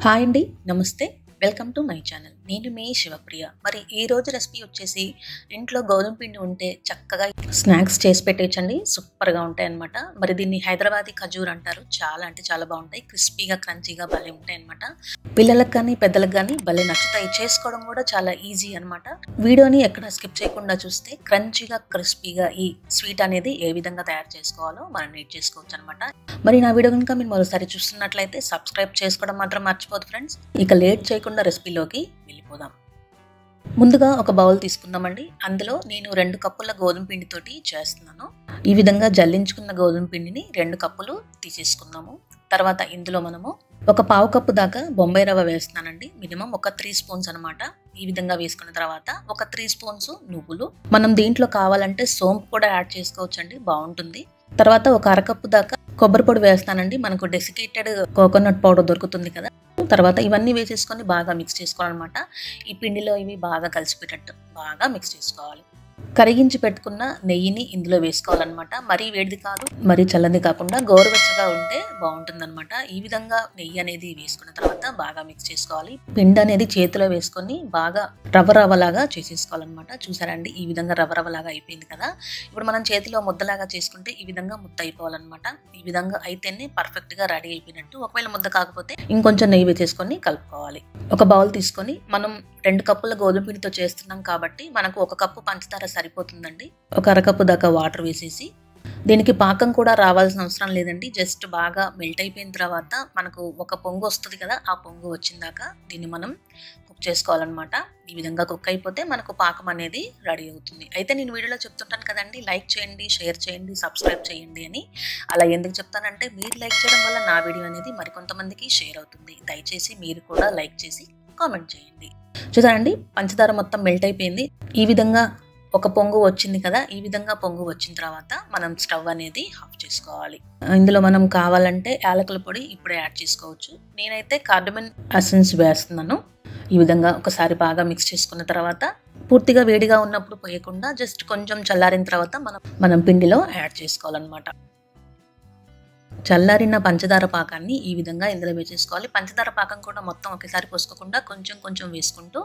Hi అండి. నమస్తే. Welcome to my channel. నేను మీ శివప్రియ. మరి ఈ రోజు రెసిపీ వచ్చేసి ఇంట్లో గోధుమ పిండి ఉంటే చక్కగా స్నాక్స్ చేసి పెట్టేయచ్చండి. సూపర్‌గా ఉంటాయన్నమాట. మరి దీన్ని హైదరాబాదీ ఖజూర్ అంటారు. చాలా అంటే చాలా బాగుంటాయి. క్రిస్పీగా, క్రంచీగా భలే ఉంటాయన్నమాట. పిల్లలకు కానీ, పెద్దలకు కానీ భలే నచ్చుతాయి. చేసుకోవడం కూడా చాలా ఈజీ అన్నమాట. వీడియోని ఎక్కడ స్కిప్ చేయకుండా చూస్తే క్రంచీగా, క్రిస్పీగా ఈ స్వీట్ అనేది ఏ విధంగా తయారు చేసుకోవాలో మనం నేర్చేసుకోవచ్చు అనమాట. మరి నా వీడియో కనుక మీరు మరోసారి చూస్తున్నట్లయితే సబ్స్క్రైబ్ చేసుకోవడం మాత్రం మర్చిపోదు ఫ్రెండ్స్. ఇక లేట్ చేయకుండా రెసిపీలోకి వెళ్ళిపోదాం. ముందుగా ఒక బౌల్ తీసుకుందామండి. అందులో నేను 2 కప్పుల గోధుమ పిండితోటి చేస్తున్నాను. ఈ విధంగా జల్లించుకున్న గోధుమ పిండిని 2 కప్పులు తీసేసుకుందాము. తర్వాత ఇందులో మనము ఒక పావు కప్పు దాకా బొంబాయి రవ్వ వేస్తున్నానండి. మినిమం ఒక 3 స్పూన్స్ అనమాట. ఈ విధంగా వేసుకున్న తర్వాత ఒక 3 స్పూన్స్ నువ్వులు. మనం దీంట్లో కావాలంటే సోంపు కూడా యాడ్ చేసుకోవచ్చండి, బాగుంటుంది. తర్వాత ఒక అరకప్పు దాకా కొబ్బరి పొడి వేస్తానండి. మనకు డెసికేటెడ్ కోకోనట్ పౌడర్ దొరుకుతుంది కదా. తర్వాత ఇవన్నీ వేసేసుకొని బాగా మిక్స్ చేసుకోవాలన్నమాట. ఈ పిండిలో ఇవి బాగా కలిసిపెట్టేటట్టు బాగా మిక్స్ చేసుకోవాలి. కరిగించి పెట్టుకున్న నెయ్యిని ఇందులో వేసుకోవాలన్నమాట. మరీ వేడిది కాదు, మరీ చల్లది కాకుండా గోరువెచ్చగా ఉంటే బాగుంటుందన్నమాట. ఈ విధంగా నెయ్యి అనేది వేసుకున్న తర్వాత బాగా మిక్స్ చేసుకోవాలి. పిండి అనేది చేతిలో వేసుకొని బాగా రవ్వలాగా చేసేసుకోవాలన్నమాట. చూసారండి, ఈ విధంగా రవ్వలాగా అయిపోయింది కదా. ఇప్పుడు మనం చేతిలో ముద్దలాగా చేసుకుంటే ఈ విధంగా ముద్ద అయిపోవాలన్నమాట. ఈ విధంగా అయితేనే పర్ఫెక్ట్ గా రెడీ అయిపోయినట్టు. ఒకవేళ ముద్ద కాకపోతే ఇంకొంచెం నెయ్యి వేసేసుకొని కలుపుకోవాలి. ఒక బౌల్ తీసుకొని మనం 2 కప్పుల గోధుమ పిండితో చేస్తున్నాం కాబట్టి మనకు 1 కప్పు పంచదార సరిపోతుందండి. ఒక అరకప్పు దాకా వాటర్ వేసేసి దీనికి పాకం కూడా రావాల్సిన అవసరం లేదండి. జస్ట్ బాగా మెల్ట్ అయిపోయిన తర్వాత మనకు ఒక పొంగు వస్తుంది కదా, ఆ పొంగు వచ్చిందాక దీన్ని మనం కుక్ చేసుకోవాలన్నమాట. ఈ విధంగా కుక్ అయిపోతే మనకు పాకం అనేది రెడీ అవుతుంది. అయితే నేను వీడియోలో చెప్తుంటాను కదండి, లైక్ చేయండి, షేర్ చేయండి, సబ్స్క్రైబ్ చేయండి అని. అలా ఎందుకు చెప్తానంటే మీరు లైక్ చేయడం వల్ల నా వీడియో అనేది మరికొంతమందికి షేర్ అవుతుంది. దయచేసి మీరు కూడా లైక్ చేసి కామెంట్ చేయండి. చూసారండి, పంచదార మొత్తం మెల్ట్ అయిపోయింది. ఈ విధంగా ఒక పొంగు వచ్చింది కదా. ఈ విధంగా పొంగు వచ్చిన తర్వాత మనం స్టవ్ అనేది ఆఫ్ చేసుకోవాలి. ఇందులో మనం కావాలంటే యాలకుల పొడి ఇప్పుడే యాడ్ చేసుకోవచ్చు. నేనైతే కార్డమన్ ఎసెన్స్ వేస్తున్నాను. ఈ విధంగా ఒకసారి బాగా మిక్స్ చేసుకున్న తర్వాత పూర్తిగా వేడిగా ఉన్నప్పుడు పోయకుండా జస్ట్ కొంచెం చల్లారిన తర్వాత మనం పిండిలో యాడ్ చేసుకోవాలన్నమాట. చల్లారిన పంచదార పాకాన్ని ఈ విధంగా ఇందులో వేసేసుకోవాలి. పంచదార పాకం కూడా మొత్తం ఒకేసారి పోసుకోకుండా కొంచెం కొంచెం వేసుకుంటూ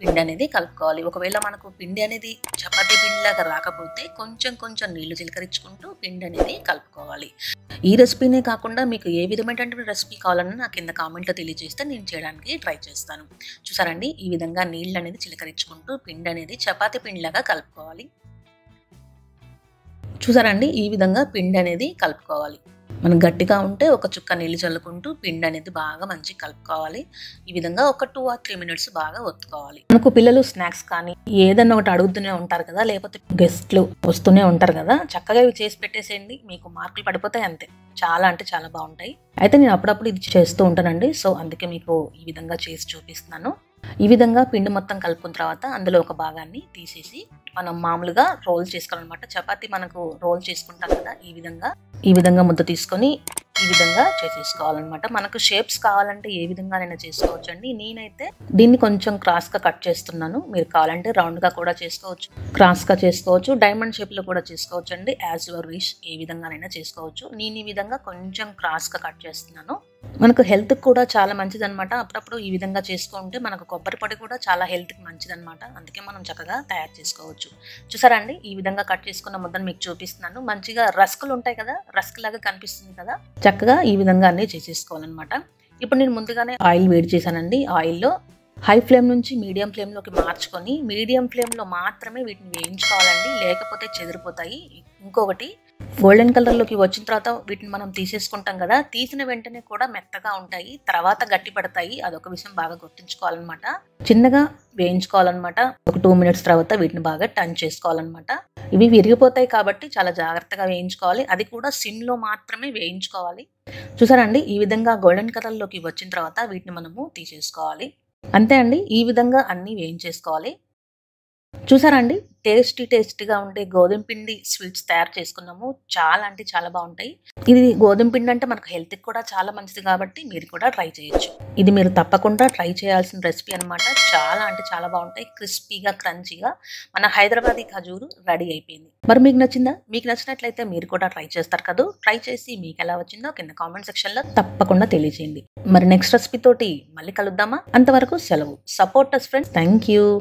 పిండి అనేది కలుపుకోవాలి. ఒకవేళ మనకు పిండి అనేది చపాతీ పిండిలాగా రాకపోతే కొంచెం కొంచెం నీళ్లు చిలకరించుకుంటూ పిండి అనేది కలుపుకోవాలి. ఈ రెసిపీనే కాకుండా మీకు ఏ విధమైనటువంటి రెసిపీ కావాలన్నా నాకు కింద కామెంట్లో తెలియజేస్తే నేను చేయడానికి ట్రై చేస్తాను. చూసారండి, ఈ విధంగా నీళ్ళు అనేది చిలకరించుకుంటూ పిండి అనేది చపాతీ పిండిలాగా కలుపుకోవాలి. చూసారండి, ఈ విధంగా పిండి అనేది కలుపుకోవాలి. మనం గట్టిగా ఉంటే ఒక చుక్క నీళ్ళు చల్లుకుంటూ పిండి అనేది బాగా మంచిగా కలుపుకోవాలి. ఈ విధంగా ఒక 2 or 3 minutes బాగా ఒత్తుకోవాలి. మనకు పిల్లలు స్నాక్స్ కానీ ఏదన్నా ఒకటి అడుగుతూనే ఉంటారు కదా, లేకపోతే గెస్ట్లు వస్తూనే ఉంటారు కదా, చక్కగా ఇవి చేసి పెట్టేసేయండి. మీకు మార్కులు పడిపోతాయి అంతే. చాలా అంటే చాలా బాగుంటాయి. అయితే నేను అప్పుడప్పుడు ఇది చేస్తూ ఉంటానండి. సో అందుకే మీకు ఈ విధంగా చేసి చూపిస్తున్నాను. ఈ విధంగా పిండి మొత్తం కలుపుకున్న తర్వాత అందులో ఒక భాగాన్ని తీసేసి మనం మామూలుగా రోల్ చేసుకోవాలన్నమాట. చపాతీ మనకు రోల్ చేసుకుంటాం కదా, ఈ విధంగా ముద్ద తీసుకొని ఈ విధంగా చేసేసుకోవాలన్నమాట. మనకు షేప్స్ కావాలంటే ఏ విధంగానైనా చేసుకోవచ్చు అండి. నేనైతే దీన్ని కొంచెం క్రాస్గా కట్ చేస్తున్నాను. మీరు కావాలంటే రౌండ్గా కూడా చేసుకోవచ్చు, క్రాస్గా చేసుకోవచ్చు, డైమండ్ షేప్లో కూడా చేసుకోవచ్చు అండి. యాజ్ యువర్ విష్, ఏ విధంగానైనా చేసుకోవచ్చు. నేను ఈ విధంగా కొంచెం క్రాస్గా కట్ చేస్తున్నాను. మనకు హెల్త్కి కూడా చాలా మంచిది అనమాట. అప్పుడప్పుడు ఈ విధంగా చేసుకుంటే మనకు కొబ్బరి పొడి కూడా చాలా హెల్త్కి మంచిది అనమాట. అందుకే మనం చక్కగా తయారు చేసుకోవచ్చు. చూసారా అండి, ఈ విధంగా కట్ చేసుకున్న ముద్దను మీకు చూపిస్తున్నాను. మంచిగా రస్కులు ఉంటాయి కదా, రస్క్ లాగా కనిపిస్తుంది కదా. చక్కగా ఈ విధంగా అన్నీ చేసేసుకోవాలన్నమాట. ఇప్పుడు నేను ముందుగానే ఆయిల్ వేడి చేశానండి. ఆయిల్లో హై ఫ్లేమ్ నుంచి మీడియం ఫ్లేమ్లోకి మార్చుకొని మీడియం ఫ్లేమ్లో మాత్రమే వీటిని వేయించుకోవాలండి, లేకపోతే చెదిరిపోతాయి. ఇంకొకటి, గోల్డెన్ కలర్లోకి వచ్చిన తర్వాత వీటిని మనం తీసేసుకుంటాం కదా, తీసిన వెంటనే కూడా మెత్తగా ఉంటాయి, తర్వాత గట్టి పడతాయి. అదొక విషయం బాగా గుర్తుంచుకోవాలన్నమాట. చిన్నగా వేయించుకోవాలన్నమాట. ఒక 2 minutes తర్వాత వీటిని బాగా టర్న్ చేసుకోవాలన్నమాట. ఇవి విరిగిపోతాయి కాబట్టి చాలా జాగ్రత్తగా వేయించుకోవాలి. అది కూడా సిమ్లో మాత్రమే వేయించుకోవాలి. చూసారండి, ఈ విధంగా గోల్డెన్ కలర్లోకి వచ్చిన తర్వాత వీటిని మనము తీసేసుకోవాలి. అంతే అండి, ఈ విధంగా అన్నీ వేయించేసుకోవాలి. చూసారా అండి, టేస్టీగా ఉండే గోధుమ పిండి స్వీట్స్ తయారు చేసుకున్నాము. చాలా అంటే చాలా బాగుంటాయి. ఇది గోధుమ పిండి అంటే మనకు హెల్త్కి కూడా చాలా మంచిది కాబట్టి మీరు కూడా ట్రై చేయొచ్చు. ఇది మీరు తప్పకుండా ట్రై చేయాల్సిన రెసిపీ అనమాట. చాలా అంటే చాలా బాగుంటాయి. క్రిస్పీగా క్రంచీగా మన హైదరాబాదీ ఖజూరు రెడీ అయిపోయింది. మరి మీకు నచ్చిందా? మీకు నచ్చినట్లయితే మీరు కూడా ట్రై చేస్తారు కదా. ట్రై చేసి మీకు ఎలా వచ్చిందో కింద కామెంట్ సెక్షన్లో తప్పకుండా తెలియజేయండి. మరి నెక్స్ట్ రెసిపీ తోటి మళ్ళీ కలుద్దామా? అంతవరకు సెలవు. Support us friends. Thank you.